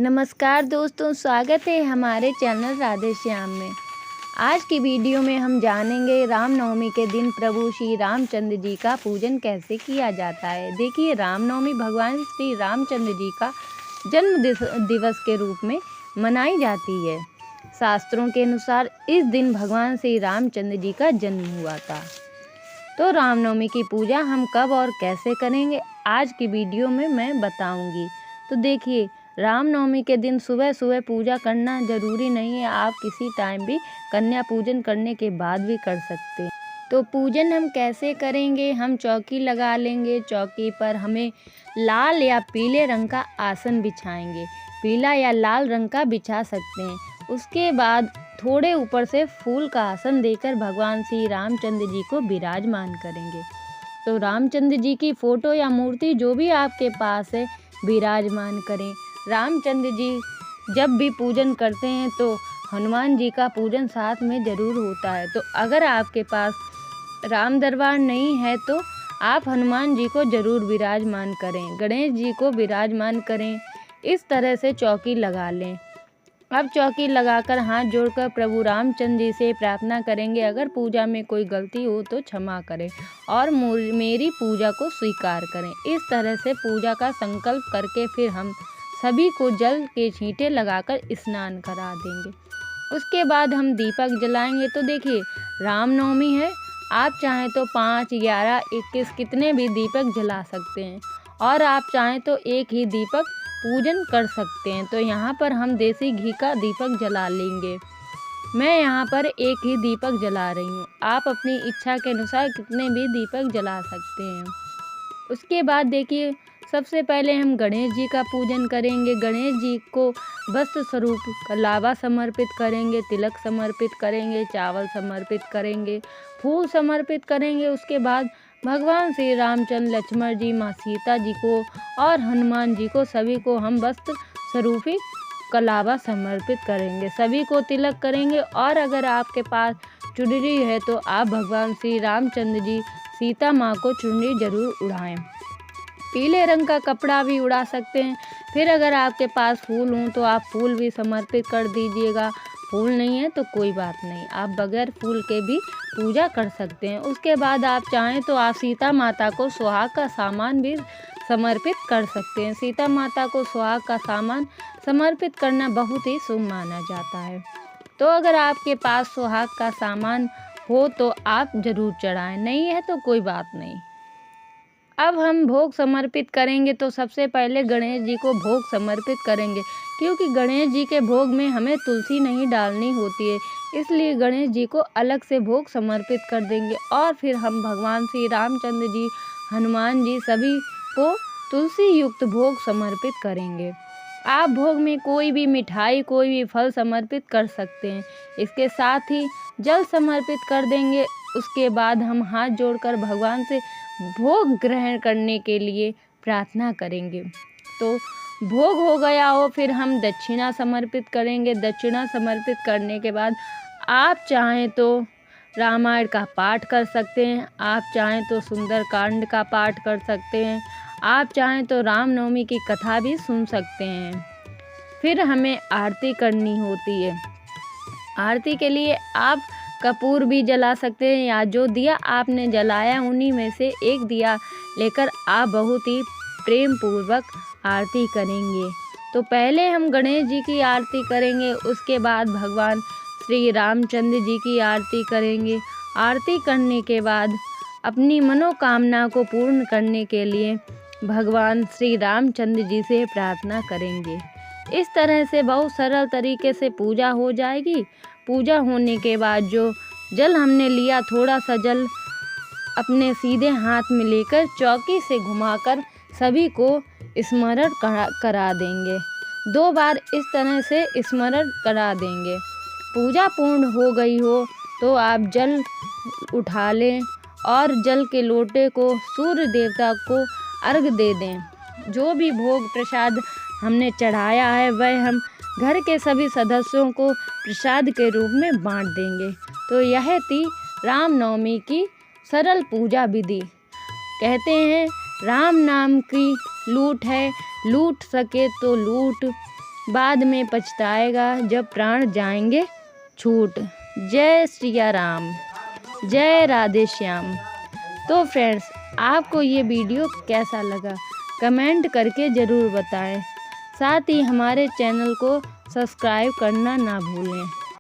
नमस्कार दोस्तों, स्वागत है हमारे चैनल राधे श्याम में। आज की वीडियो में हम जानेंगे रामनवमी के दिन प्रभु श्री रामचंद्र जी का पूजन कैसे किया जाता है। देखिए, रामनवमी भगवान श्री रामचंद्र जी का जन्म दिवस के रूप में मनाई जाती है। शास्त्रों के अनुसार इस दिन भगवान श्री रामचंद्र जी का जन्म हुआ था। तो रामनवमी की पूजा हम कब और कैसे करेंगे, आज की वीडियो में मैं बताऊंगी। तो देखिए, रामनवमी के दिन सुबह सुबह पूजा करना ज़रूरी नहीं है, आप किसी टाइम भी कन्या पूजन करने के बाद भी कर सकते हैं। तो पूजन हम कैसे करेंगे, हम चौकी लगा लेंगे। चौकी पर हमें लाल या पीले रंग का आसन बिछाएंगे, पीला या लाल रंग का बिछा सकते हैं। उसके बाद थोड़े ऊपर से फूल का आसन देकर भगवान श्री रामचंद्र जी को विराजमान करेंगे। तो रामचंद्र जी की फ़ोटो या मूर्ति जो भी आपके पास है विराजमान करें। रामचंद्र जी जब भी पूजन करते हैं तो हनुमान जी का पूजन साथ में ज़रूर होता है। तो अगर आपके पास राम दरबार नहीं है तो आप हनुमान जी को ज़रूर विराजमान करें, गणेश जी को विराजमान करें। इस तरह से चौकी लगा लें। अब चौकी लगाकर हाथ जोड़कर प्रभु रामचंद्र जी से प्रार्थना करेंगे, अगर पूजा में कोई गलती हो तो क्षमा करें और मेरी पूजा को स्वीकार करें। इस तरह से पूजा का संकल्प करके फिर हम सभी को जल के छींटे लगाकर स्नान करा देंगे। उसके बाद हम दीपक जलाएंगे। तो देखिए, रामनवमी है, आप चाहें तो 5, 11, 21 कितने भी दीपक जला सकते हैं और आप चाहें तो एक ही दीपक पूजन कर सकते हैं। तो यहाँ पर हम देसी घी का दीपक जला लेंगे। मैं यहाँ पर एक ही दीपक जला रही हूँ, आप अपनी इच्छा के अनुसार कितने भी दीपक जला सकते हैं। उसके बाद देखिए, सबसे पहले हम गणेश जी का पूजन करेंगे। गणेश जी को वस्त्र स्वरूप लावा समर्पित करेंगे, तिलक समर्पित करेंगे, चावल समर्पित करेंगे, फूल समर्पित करेंगे। उसके बाद भगवान श्री रामचंद्र, लक्ष्मण जी, माँ सीता जी को और हनुमान जी को सभी को हम वस्त्र स्वरूपी कलावा समर्पित करेंगे, सभी को तिलक करेंगे। और अगर आपके पास चुनरी है तो आप भगवान श्री रामचंद्र जी, सीता माँ को चुनरी जरूर उड़ाएं। पीले रंग का कपड़ा भी उड़ा सकते हैं। फिर अगर आपके पास फूल हों तो आप फूल भी समर्पित कर दीजिएगा। फूल नहीं है तो कोई बात नहीं, आप बगैर फूल के भी पूजा कर सकते हैं। उसके बाद आप चाहें तो आप सीता माता को सुहाग का सामान भी समर्पित कर सकते हैं। सीता माता को सुहाग का सामान समर्पित करना बहुत ही शुभ माना जाता है। तो अगर आपके पास सुहाग का सामान हो तो आप ज़रूर चढ़ाएं, नहीं है तो कोई बात नहीं। अब हम भोग समर्पित करेंगे। तो सबसे पहले गणेश जी को भोग समर्पित करेंगे, क्योंकि गणेश जी के भोग में हमें तुलसी नहीं डालनी होती है, इसलिए गणेश जी को अलग से भोग समर्पित कर देंगे। और फिर हम भगवान श्री रामचंद्र जी, हनुमान जी सभी को तुलसी युक्त भोग समर्पित करेंगे। आप भोग में कोई भी मिठाई, कोई भी फल समर्पित कर सकते हैं। इसके साथ ही जल समर्पित कर देंगे। उसके बाद हम हाथ जोड़कर भगवान से भोग ग्रहण करने के लिए प्रार्थना करेंगे। तो भोग हो गया हो, फिर हम दक्षिणा समर्पित करेंगे। दक्षिणा समर्पित करने के बाद आप चाहें तो रामायण का पाठ कर सकते हैं, आप चाहें तो सुंदरकांड का पाठ कर सकते हैं, आप चाहें तो रामनवमी की कथा भी सुन सकते हैं। फिर हमें आरती करनी होती है। आरती के लिए आप कपूर भी जला सकते हैं, या जो दिया आपने जलाया उन्हीं में से एक दिया लेकर आप बहुत ही प्रेम पूर्वक आरती करेंगे। तो पहले हम गणेश जी की आरती करेंगे, उसके बाद भगवान श्री रामचंद्र जी की आरती करेंगे। आरती करने के बाद अपनी मनोकामना को पूर्ण करने के लिए भगवान श्री रामचंद्र जी से प्रार्थना करेंगे। इस तरह से बहुत सरल तरीके से पूजा हो जाएगी। पूजा होने के बाद जो जल हमने लिया, थोड़ा सा जल अपने सीधे हाथ में लेकर चौकी से घुमाकर सभी को स्मरण करा देंगे। 2 बार इस तरह से स्मरण करा देंगे। पूजा पूर्ण हो गई हो तो आप जल उठा लें और जल के लोटे को सूर्य देवता को अर्घ दे दें। जो भी भोग प्रसाद हमने चढ़ाया है वह हम घर के सभी सदस्यों को प्रसाद के रूप में बांट देंगे। तो यह थी रामनवमी की सरल पूजा विधि। कहते हैं, राम नाम की लूट है, लूट सके तो लूट, बाद में पछताएगा जब प्राण जाएंगे छूट। जय सिया राम, जय राधे श्याम। तो फ्रेंड्स, आपको ये वीडियो कैसा लगा कमेंट करके ज़रूर बताएं। साथ ही हमारे चैनल को सब्सक्राइब करना ना भूलें।